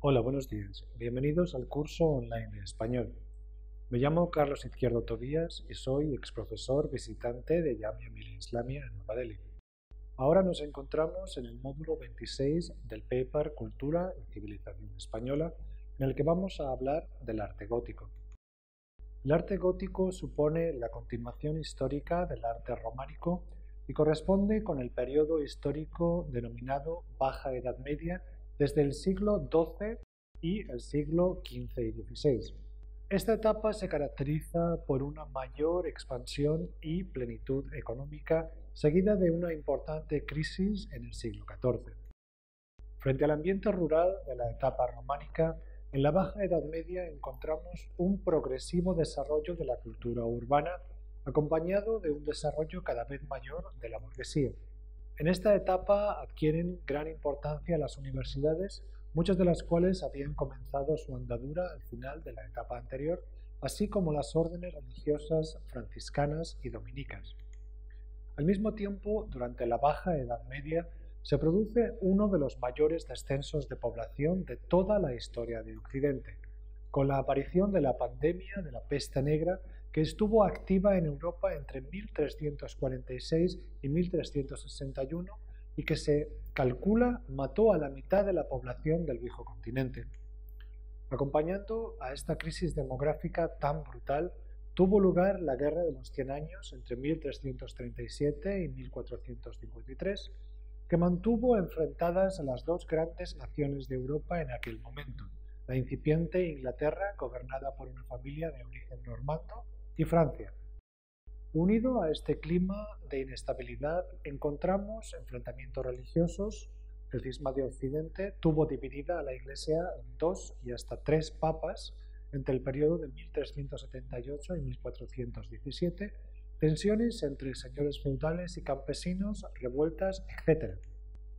Hola, buenos días. Bienvenidos al curso online de español. Me llamo Carlos Izquierdo Tobías y soy exprofesor visitante de Jamia Millia Islamia en Nueva Delhi. Ahora nos encontramos en el módulo 26 del paper Cultura y Civilización Española, en el que vamos a hablar del arte gótico. El arte gótico supone la continuación histórica del arte románico y corresponde con el periodo histórico denominado Baja Edad Media desde el siglo XII y el siglo XV y XVI. Esta etapa se caracteriza por una mayor expansión y plenitud económica, seguida de una importante crisis en el siglo XIV. Frente al ambiente rural de la etapa románica, en la Baja Edad Media encontramos un progresivo desarrollo de la cultura urbana, acompañado de un desarrollo cada vez mayor de la burguesía. En esta etapa adquieren gran importancia las universidades, muchas de las cuales habían comenzado su andadura al final de la etapa anterior, así como las órdenes religiosas franciscanas y dominicas. Al mismo tiempo, durante la Baja Edad Media, se produce uno de los mayores descensos de población de toda la historia de Occidente, con la aparición de la pandemia de la peste negra que estuvo activa en Europa entre 1346 y 1361 y que se calcula mató a la mitad de la población del viejo continente. Acompañando a esta crisis demográfica tan brutal, tuvo lugar la Guerra de los Cien Años entre 1337 y 1453, que mantuvo enfrentadas a las dos grandes naciones de Europa en aquel momento, la incipiente Inglaterra, gobernada por una familia de origen normando, y Francia. Unido a este clima de inestabilidad, encontramos enfrentamientos religiosos. El cisma de Occidente tuvo dividida a la Iglesia en dos y hasta tres papas entre el periodo de 1378 y 1417, tensiones entre señores feudales y campesinos, revueltas, etc.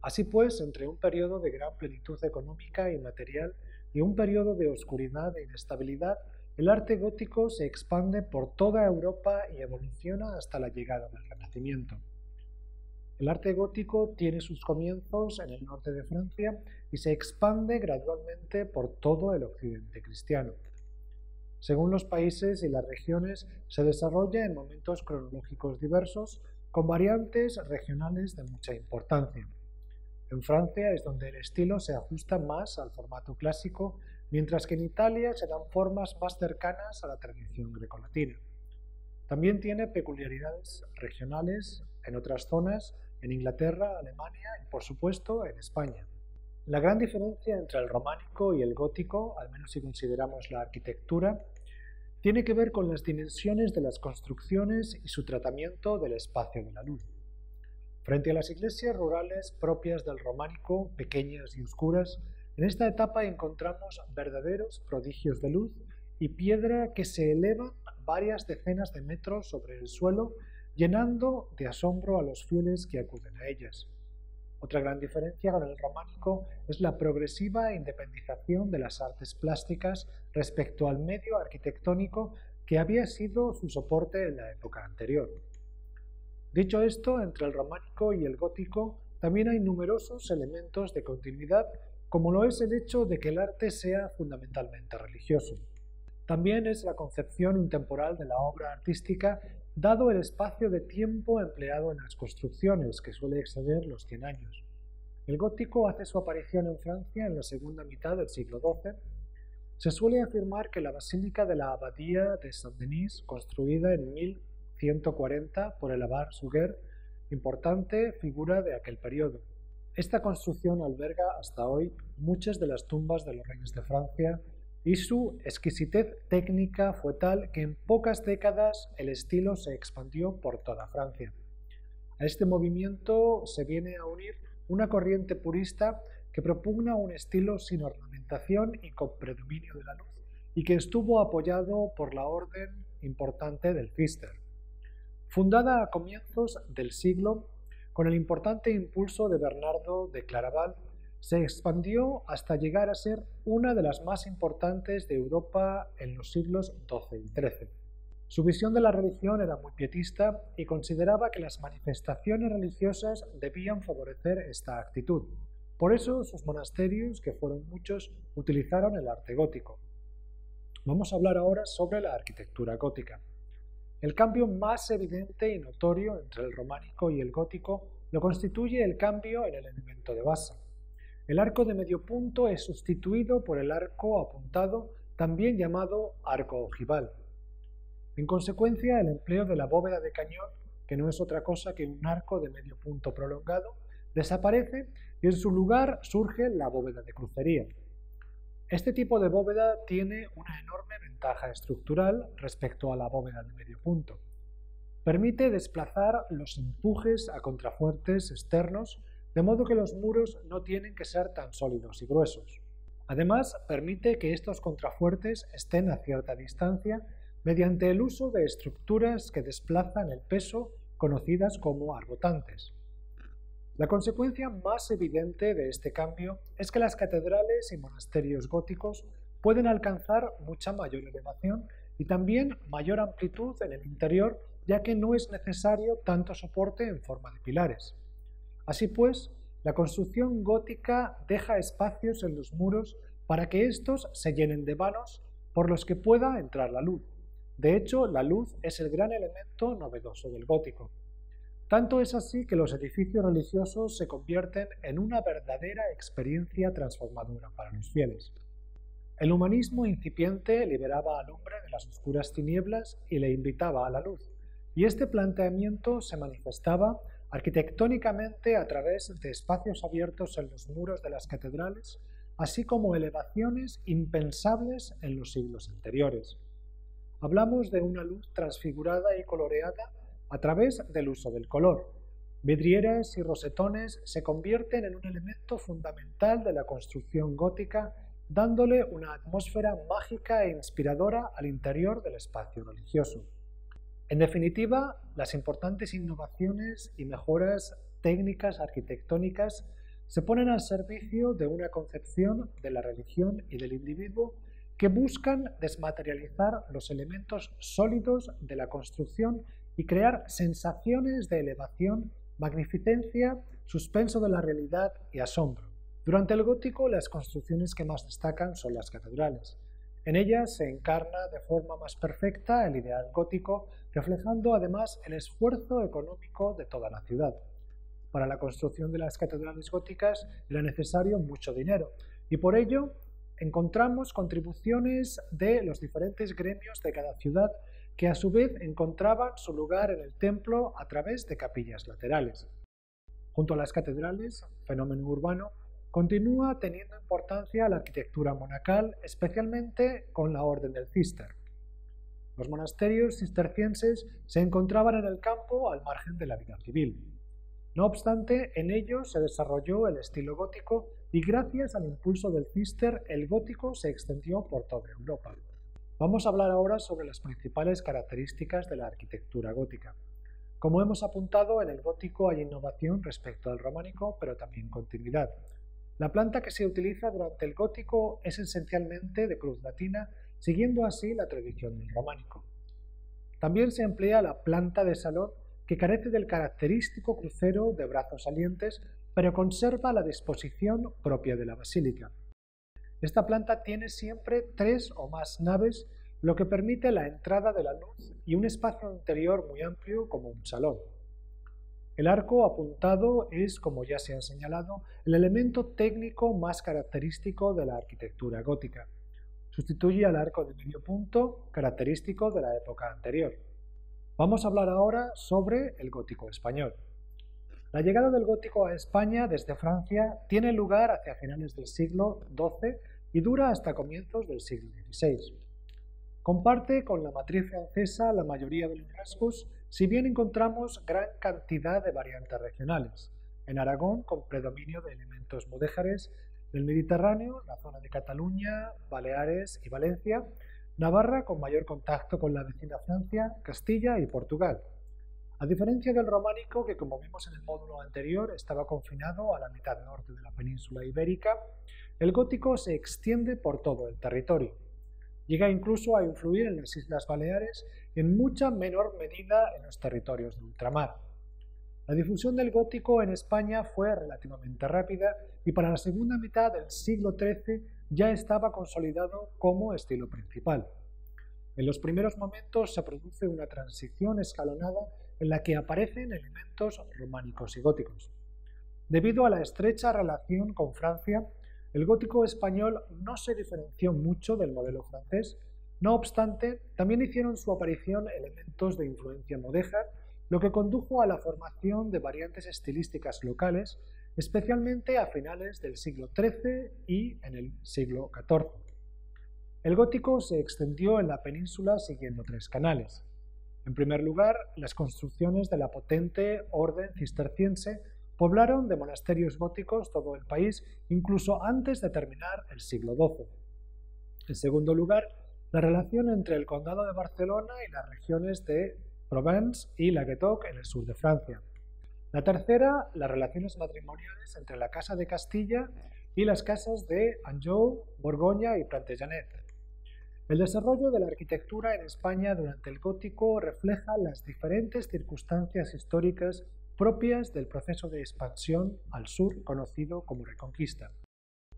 Así pues, entre un periodo de gran plenitud económica y material y un periodo de oscuridad e inestabilidad, el arte gótico se expande por toda Europa y evoluciona hasta la llegada del Renacimiento. El arte gótico tiene sus comienzos en el norte de Francia y se expande gradualmente por todo el occidente cristiano. Según los países y las regiones, se desarrolla en momentos cronológicos diversos, con variantes regionales de mucha importancia. En Francia es donde el estilo se ajusta más al formato clásico, mientras que en Italia se dan formas más cercanas a la tradición grecolatina. También tiene peculiaridades regionales en otras zonas, en Inglaterra, Alemania y, por supuesto, en España. La gran diferencia entre el románico y el gótico, al menos si consideramos la arquitectura, tiene que ver con las dimensiones de las construcciones y su tratamiento del espacio de la luz. Frente a las iglesias rurales propias del románico, pequeñas y oscuras, en esta etapa encontramos verdaderos prodigios de luz y piedra que se elevan varias decenas de metros sobre el suelo, llenando de asombro a los fieles que acuden a ellas. Otra gran diferencia con el románico es la progresiva independización de las artes plásticas respecto al medio arquitectónico que había sido su soporte en la época anterior. Dicho esto, entre el románico y el gótico también hay numerosos elementos de continuidad, como lo es el hecho de que el arte sea fundamentalmente religioso. También es la concepción intemporal de la obra artística, dado el espacio de tiempo empleado en las construcciones, que suele exceder los 100 años. El gótico hace su aparición en Francia en la segunda mitad del siglo XII. Se suele afirmar que la basílica de la abadía de Saint-Denis, construida en 1140 por el abad Suger, importante figura de aquel periodo. Esta construcción alberga hasta hoy muchas de las tumbas de los reyes de Francia y su exquisitez técnica fue tal que en pocas décadas el estilo se expandió por toda Francia. A este movimiento se viene a unir una corriente purista que propugna un estilo sin ornamentación y con predominio de la luz, y que estuvo apoyado por la orden importante del Cister. Fundada a comienzos del siglo, con el importante impulso de Bernardo de Claraval, se expandió hasta llegar a ser una de las más importantes de Europa en los siglos XII y XIII. Su visión de la religión era muy pietista y consideraba que las manifestaciones religiosas debían favorecer esta actitud. Por eso sus monasterios, que fueron muchos, utilizaron el arte gótico. Vamos a hablar ahora sobre la arquitectura gótica. El cambio más evidente y notorio entre el románico y el gótico lo constituye el cambio en el elemento de base. El arco de medio punto es sustituido por el arco apuntado, también llamado arco ojival. En consecuencia, el empleo de la bóveda de cañón, que no es otra cosa que un arco de medio punto prolongado, desaparece y en su lugar surge la bóveda de crucería. Este tipo de bóveda tiene una enorme ventaja estructural respecto a la bóveda de medio punto. Permite desplazar los empujes a contrafuertes externos, de modo que los muros no tienen que ser tan sólidos y gruesos. Además, permite que estos contrafuertes estén a cierta distancia mediante el uso de estructuras que desplazan el peso, conocidas como arbotantes. La consecuencia más evidente de este cambio es que las catedrales y monasterios góticos pueden alcanzar mucha mayor elevación y también mayor amplitud en el interior, ya que no es necesario tanto soporte en forma de pilares. Así pues, la construcción gótica deja espacios en los muros para que estos se llenen de vanos por los que pueda entrar la luz. De hecho, la luz es el gran elemento novedoso del gótico. Tanto es así que los edificios religiosos se convierten en una verdadera experiencia transformadora para los fieles. El humanismo incipiente liberaba al hombre de las oscuras tinieblas y le invitaba a la luz, y este planteamiento se manifestaba arquitectónicamente a través de espacios abiertos en los muros de las catedrales, así como elevaciones impensables en los siglos anteriores. Hablamos de una luz transfigurada y coloreada a través del uso del color. Vidrieras y rosetones se convierten en un elemento fundamental de la construcción gótica, dándole una atmósfera mágica e inspiradora al interior del espacio religioso. En definitiva, las importantes innovaciones y mejoras técnicas arquitectónicas se ponen al servicio de una concepción de la religión y del individuo que buscan desmaterializar los elementos sólidos de la construcción y crear sensaciones de elevación, magnificencia, suspenso de la realidad y asombro. Durante el gótico, las construcciones que más destacan son las catedrales. En ellas se encarna de forma más perfecta el ideal gótico, reflejando además el esfuerzo económico de toda la ciudad. Para la construcción de las catedrales góticas era necesario mucho dinero, y por ello encontramos contribuciones de los diferentes gremios de cada ciudad que a su vez encontraban su lugar en el templo a través de capillas laterales. Junto a las catedrales, fenómeno urbano, continúa teniendo importancia la arquitectura monacal, especialmente con la Orden del Císter. Los monasterios cistercienses se encontraban en el campo al margen de la vida civil. No obstante, en ellos se desarrolló el estilo gótico y gracias al impulso del Císter, el gótico se extendió por toda Europa. Vamos a hablar ahora sobre las principales características de la arquitectura gótica. Como hemos apuntado, en el gótico hay innovación respecto al románico, pero también continuidad. La planta que se utiliza durante el gótico es esencialmente de cruz latina, siguiendo así la tradición del románico. También se emplea la planta de salón, que carece del característico crucero de brazos salientes, pero conserva la disposición propia de la basílica. Esta planta tiene siempre 3 o más naves, lo que permite la entrada de la luz y un espacio interior muy amplio como un salón. El arco apuntado es, como ya se ha señalado, el elemento técnico más característico de la arquitectura gótica. Sustituye al arco de medio punto, característico de la época anterior. Vamos a hablar ahora sobre el gótico español. La llegada del gótico a España desde Francia tiene lugar hacia finales del siglo XII y dura hasta comienzos del siglo XVI. Comparte con la matriz francesa la mayoría de los rasgos, si bien encontramos gran cantidad de variantes regionales. En Aragón, con predominio de elementos mudéjares, del Mediterráneo, la zona de Cataluña, Baleares y Valencia, Navarra con mayor contacto con la vecina Francia, Castilla y Portugal. A diferencia del románico, que como vimos en el módulo anterior estaba confinado a la mitad norte de la península ibérica, el gótico se extiende por todo el territorio. Llega incluso a influir en las Islas Baleares y en mucha menor medida en los territorios de ultramar. La difusión del gótico en España fue relativamente rápida y para la segunda mitad del siglo XIII ya estaba consolidado como estilo principal. En los primeros momentos se produce una transición escalonada en la que aparecen elementos románicos y góticos. Debido a la estrecha relación con Francia, el gótico español no se diferenció mucho del modelo francés. No obstante, también hicieron su aparición elementos de influencia mudéjar, lo que condujo a la formación de variantes estilísticas locales, especialmente a finales del siglo XIII y en el siglo XIV. El gótico se extendió en la península siguiendo tres canales. En primer lugar, las construcciones de la potente orden cisterciense poblaron de monasterios góticos todo el país, incluso antes de terminar el siglo XII. En segundo lugar, la relación entre el condado de Barcelona y las regiones de Provence y Languedoc en el sur de Francia. La tercera, las relaciones matrimoniales entre la Casa de Castilla y las casas de Anjou, Borgoña y Plantagenet. El desarrollo de la arquitectura en España durante el gótico refleja las diferentes circunstancias históricas propias del proceso de expansión al sur conocido como Reconquista.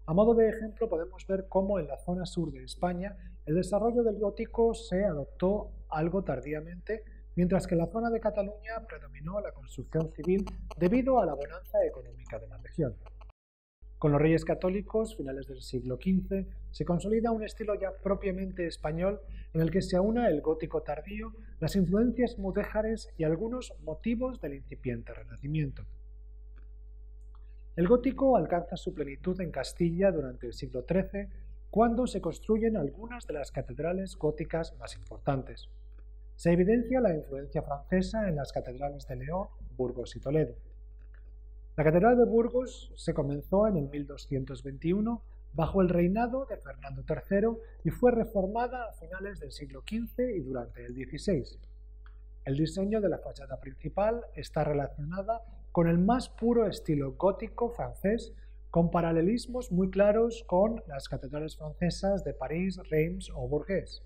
A modo de ejemplo podemos ver cómo en la zona sur de España el desarrollo del gótico se adoptó algo tardíamente, mientras que en la zona de Cataluña predominó la construcción civil debido a la bonanza económica de la región. Con los reyes católicos, finales del siglo XV, se consolida un estilo ya propiamente español en el que se aúna el gótico tardío, las influencias mudéjares y algunos motivos del incipiente Renacimiento. El gótico alcanza su plenitud en Castilla durante el siglo XIII, cuando se construyen algunas de las catedrales góticas más importantes. Se evidencia la influencia francesa en las catedrales de León, Burgos y Toledo. La catedral de Burgos se comenzó en el 1221 bajo el reinado de Fernando III y fue reformada a finales del siglo XV y durante el XVI. El diseño de la fachada principal está relacionada con el más puro estilo gótico francés, con paralelismos muy claros con las catedrales francesas de París, Reims o Bourges.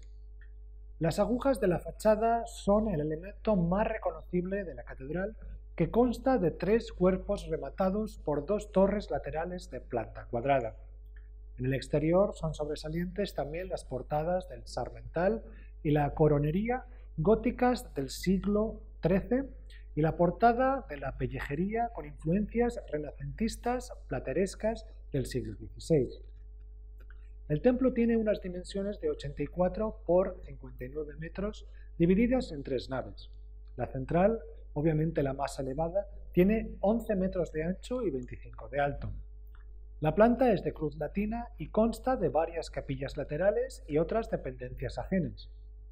Las agujas de la fachada son el elemento más reconocible de la catedral, que consta de tres cuerpos rematados por dos torres laterales de planta cuadrada. En el exterior son sobresalientes también las portadas del sarmental y la coronería góticas del siglo XIII y la portada de la pellejería con influencias renacentistas platerescas del siglo XVI. El templo tiene unas dimensiones de 84 por 59 metros divididas en tres naves. La central, obviamente la más elevada, tiene 11 metros de ancho y 25 de alto. La planta es de cruz latina y consta de varias capillas laterales y otras dependencias ajenas,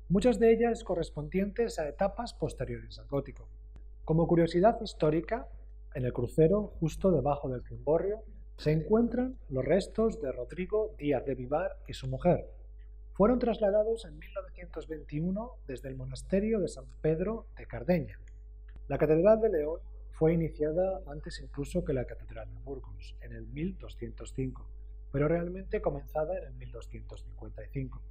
muchas de ellas correspondientes a etapas posteriores al gótico. Como curiosidad histórica, en el crucero, justo debajo del cimborrio, se encuentran los restos de Rodrigo Díaz de Vivar y su mujer. Fueron trasladados en 1921 desde el monasterio de San Pedro de Cardeña. La Catedral de León fue iniciada antes incluso que la Catedral de Burgos, en el 1205, pero realmente comenzada en el 1255,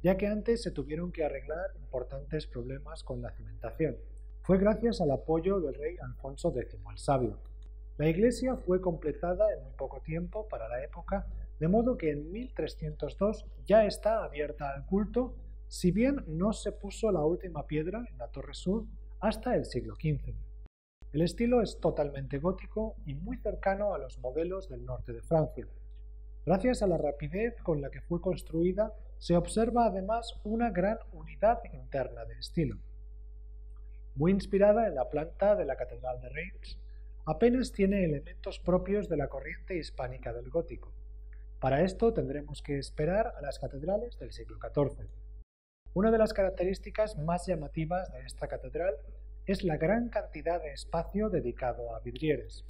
ya que antes se tuvieron que arreglar importantes problemas con la cimentación. Fue gracias al apoyo del rey Alfonso X el Sabio. La iglesia fue completada en muy poco tiempo para la época, de modo que en 1302 ya está abierta al culto, si bien no se puso la última piedra en la torre sur hasta el siglo XV. El estilo es totalmente gótico y muy cercano a los modelos del norte de Francia. Gracias a la rapidez con la que fue construida, se observa además una gran unidad interna de estilo. Muy inspirada en la planta de la Catedral de Reims, apenas tiene elementos propios de la corriente hispánica del gótico. Para esto tendremos que esperar a las catedrales del siglo XIV. Una de las características más llamativas de esta catedral es la gran cantidad de espacio dedicado a vidrieres.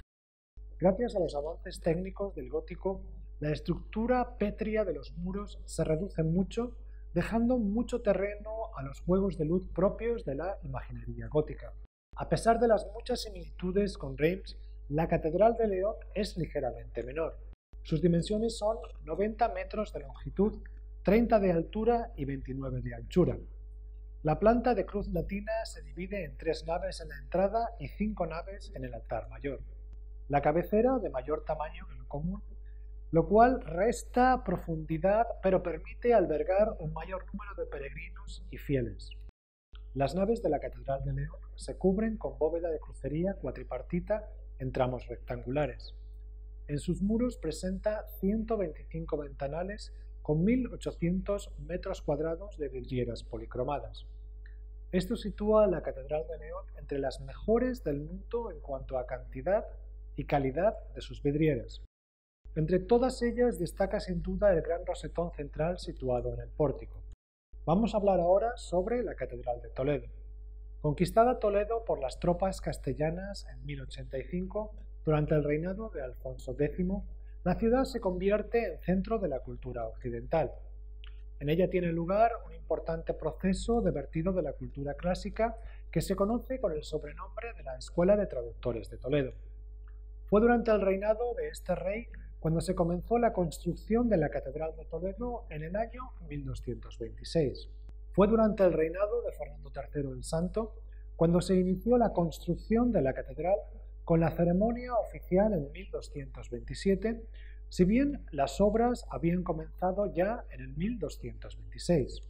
Gracias a los avances técnicos del gótico, la estructura pétrea de los muros se reduce mucho, dejando mucho terreno a los juegos de luz propios de la imaginería gótica. A pesar de las muchas similitudes con Reims, la Catedral de León es ligeramente menor. Sus dimensiones son 90 metros de longitud, 30 de altura y 29 de anchura. La planta de cruz latina se divide en 3 naves en la entrada y 5 naves en el altar mayor. La cabecera de mayor tamaño que lo común, lo cual resta profundidad pero permite albergar un mayor número de peregrinos y fieles. Las naves de la Catedral de León se cubren con bóveda de crucería cuatripartita en tramos rectangulares. En sus muros presenta 125 ventanales con 1.800 metros cuadrados de vidrieras policromadas. Esto sitúa a la Catedral de León entre las mejores del mundo en cuanto a cantidad y calidad de sus vidrieras. Entre todas ellas destaca sin duda el gran rosetón central situado en el pórtico. Vamos a hablar ahora sobre la Catedral de Toledo. Conquistada Toledo por las tropas castellanas en 1085, durante el reinado de Alfonso X, la ciudad se convierte en centro de la cultura occidental. En ella tiene lugar un importante proceso de vertido de la cultura clásica que se conoce con el sobrenombre de la Escuela de Traductores de Toledo. Fue durante el reinado de este rey cuando se comenzó la construcción de la Catedral de Toledo en el año 1226. Fue durante el reinado de Fernando III el Santo cuando se inició la construcción de la catedral con la ceremonia oficial en 1227, si bien las obras habían comenzado ya en el 1226.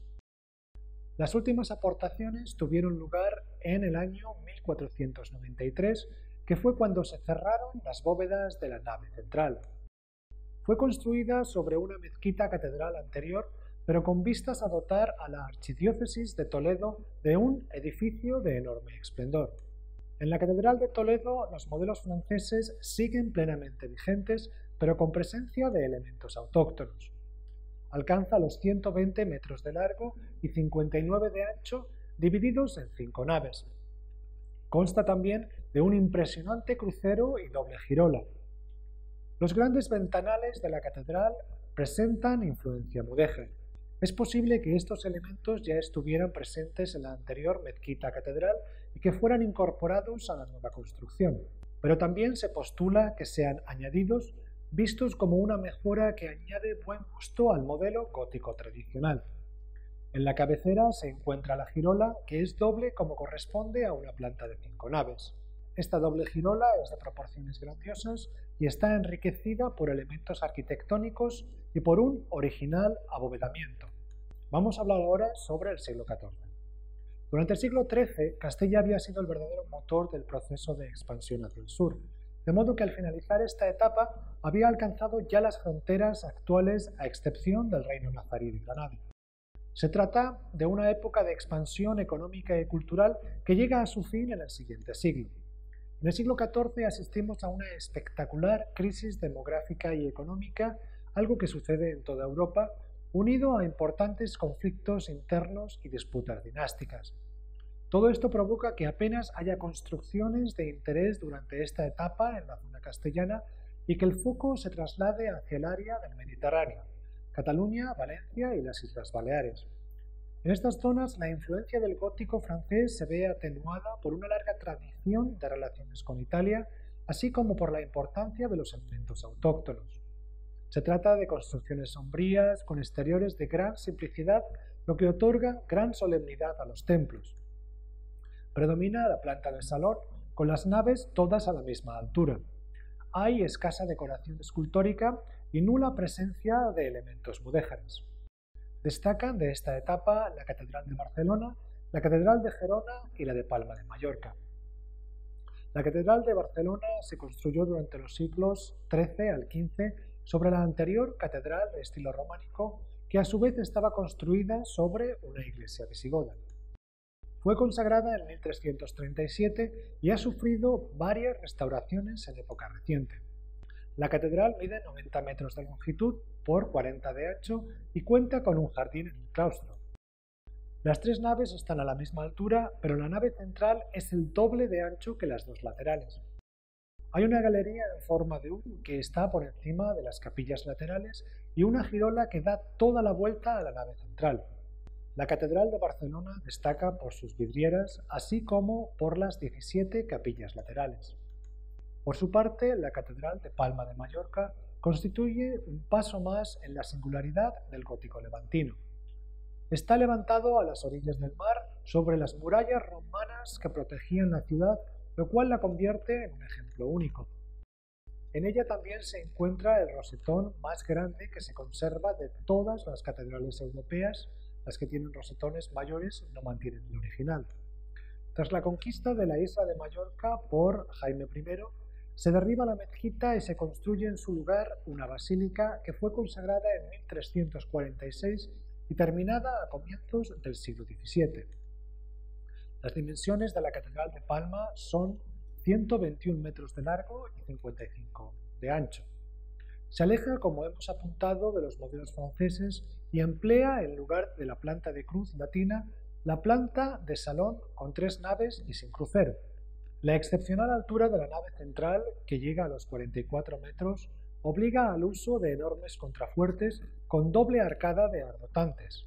Las últimas aportaciones tuvieron lugar en el año 1493, que fue cuando se cerraron las bóvedas de la nave central. Fue construida sobre una mezquita catedral anterior, pero con vistas a dotar a la archidiócesis de Toledo de un edificio de enorme esplendor. En la Catedral de Toledo los modelos franceses siguen plenamente vigentes, pero con presencia de elementos autóctonos. Alcanza los 120 metros de largo y 59 de ancho, divididos en 5 naves. Consta también de un impresionante crucero y doble girola. Los grandes ventanales de la catedral presentan influencia mudéjar. Es posible que estos elementos ya estuvieran presentes en la anterior mezquita catedral y que fueran incorporados a la nueva construcción, pero también se postula que sean añadidos, vistos como una mejora que añade buen gusto al modelo gótico tradicional. En la cabecera se encuentra la girola, que es doble como corresponde a una planta de 5 naves. Esta doble girola es de proporciones grandiosas y está enriquecida por elementos arquitectónicos y por un original abovedamiento. Vamos a hablar ahora sobre el siglo XIV. Durante el siglo XIII, Castilla había sido el verdadero motor del proceso de expansión hacia el sur, de modo que al finalizar esta etapa había alcanzado ya las fronteras actuales a excepción del reino nazarí de Granada. Se trata de una época de expansión económica y cultural que llega a su fin en el siguiente siglo. En el siglo XIV asistimos a una espectacular crisis demográfica y económica, algo que sucede en toda Europa, unido a importantes conflictos internos y disputas dinásticas. Todo esto provoca que apenas haya construcciones de interés durante esta etapa en la zona castellana y que el foco se traslade hacia el área del Mediterráneo, Cataluña, Valencia y las Islas Baleares. En estas zonas la influencia del gótico francés se ve atenuada por una larga tradición de relaciones con Italia, así como por la importancia de los elementos autóctonos. Se trata de construcciones sombrías, con exteriores de gran simplicidad, lo que otorga gran solemnidad a los templos. Predomina la planta de salón, con las naves todas a la misma altura. Hay escasa decoración escultórica y nula presencia de elementos mudéjares. Destacan de esta etapa la Catedral de Barcelona, la Catedral de Gerona y la de Palma de Mallorca. La Catedral de Barcelona se construyó durante los siglos XIII al XV sobre la anterior catedral de estilo románico, que a su vez estaba construida sobre una iglesia visigoda. Fue consagrada en 1337 y ha sufrido varias restauraciones en época reciente. La catedral mide 90 metros de longitud por 40 de ancho y cuenta con un jardín en el claustro. Las 3 naves están a la misma altura, pero la nave central es el doble de ancho que las 2 laterales. Hay una galería en forma de U que está por encima de las capillas laterales y una girola que da toda la vuelta a la nave central. La Catedral de Barcelona destaca por sus vidrieras, así como por las 17 capillas laterales. Por su parte, la Catedral de Palma de Mallorca constituye un paso más en la singularidad del gótico levantino. Está levantado a las orillas del mar sobre las murallas romanas que protegían la ciudad, lo cual la convierte en un ejemplo único. En ella también se encuentra el rosetón más grande que se conserva de todas las catedrales europeas. Las que tienen rosetones mayores no mantienen el original. Tras la conquista de la isla de Mallorca por Jaime I, se derriba la mezquita y se construye en su lugar una basílica que fue consagrada en 1346 y terminada a comienzos del siglo XVII. Las dimensiones de la Catedral de Palma son 121 metros de largo y 55 de ancho. Se aleja, como hemos apuntado, de los modelos franceses y emplea, en lugar de la planta de cruz latina, la planta de salón con 3 naves y sin crucero. La excepcional altura de la nave central, que llega a los 44 metros, obliga al uso de enormes contrafuertes con doble arcada de arbotantes.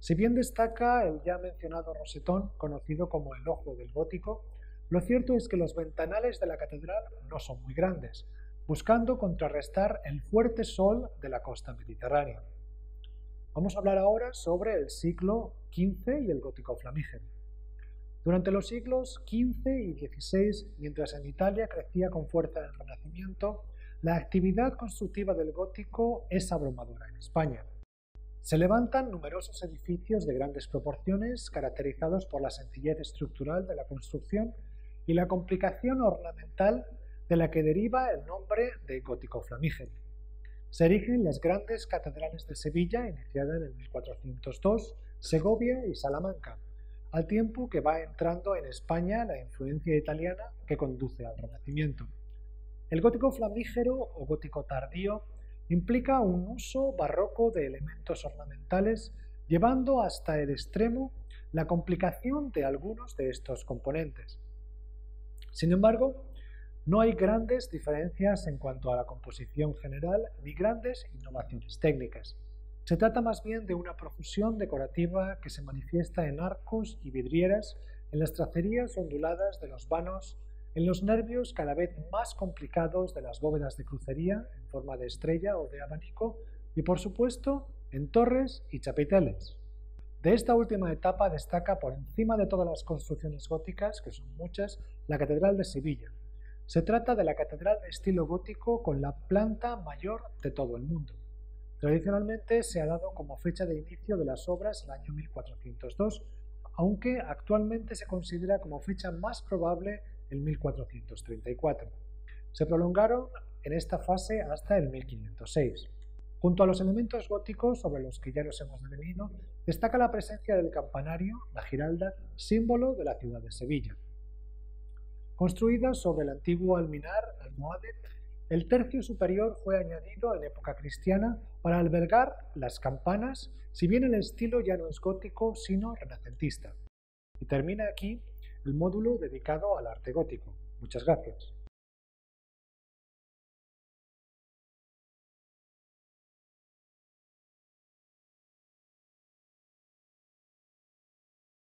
Si bien destaca el ya mencionado rosetón, conocido como el ojo del gótico, lo cierto es que los ventanales de la catedral no son muy grandes, buscando contrarrestar el fuerte sol de la costa mediterránea. Vamos a hablar ahora sobre el siglo XV y el gótico flamígero. Durante los siglos XV y XVI, mientras en Italia crecía con fuerza el Renacimiento, la actividad constructiva del gótico es abrumadora en España. Se levantan numerosos edificios de grandes proporciones, caracterizados por la sencillez estructural de la construcción y la complicación ornamental de la que deriva el nombre de gótico flamígero. Se erigen las grandes catedrales de Sevilla, iniciada en el 1402, Segovia y Salamanca, al tiempo que va entrando en España la influencia italiana que conduce al Renacimiento. El gótico flamígero o gótico tardío implica un uso barroco de elementos ornamentales, llevando hasta el extremo la complicación de algunos de estos componentes. Sin embargo, no hay grandes diferencias en cuanto a la composición general ni grandes innovaciones técnicas. Se trata más bien de una profusión decorativa que se manifiesta en arcos y vidrieras, en las tracerías onduladas de los vanos, en los nervios cada vez más complicados de las bóvedas de crucería en forma de estrella o de abanico y, por supuesto, en torres y chapiteles. De esta última etapa destaca por encima de todas las construcciones góticas, que son muchas, la Catedral de Sevilla. Se trata de la catedral de estilo gótico con la planta mayor de todo el mundo. Tradicionalmente se ha dado como fecha de inicio de las obras el año 1402, aunque actualmente se considera como fecha más probable el 1434. Se prolongaron en esta fase hasta el 1506. Junto a los elementos góticos sobre los que ya nos hemos detenido, destaca la presencia del campanario, la giralda, símbolo de la ciudad de Sevilla. Construida sobre el antiguo alminar almohade, el tercio superior fue añadido en época cristiana para albergar las campanas, si bien el estilo ya no es gótico sino renacentista. Y termina aquí el módulo dedicado al arte gótico. Muchas gracias.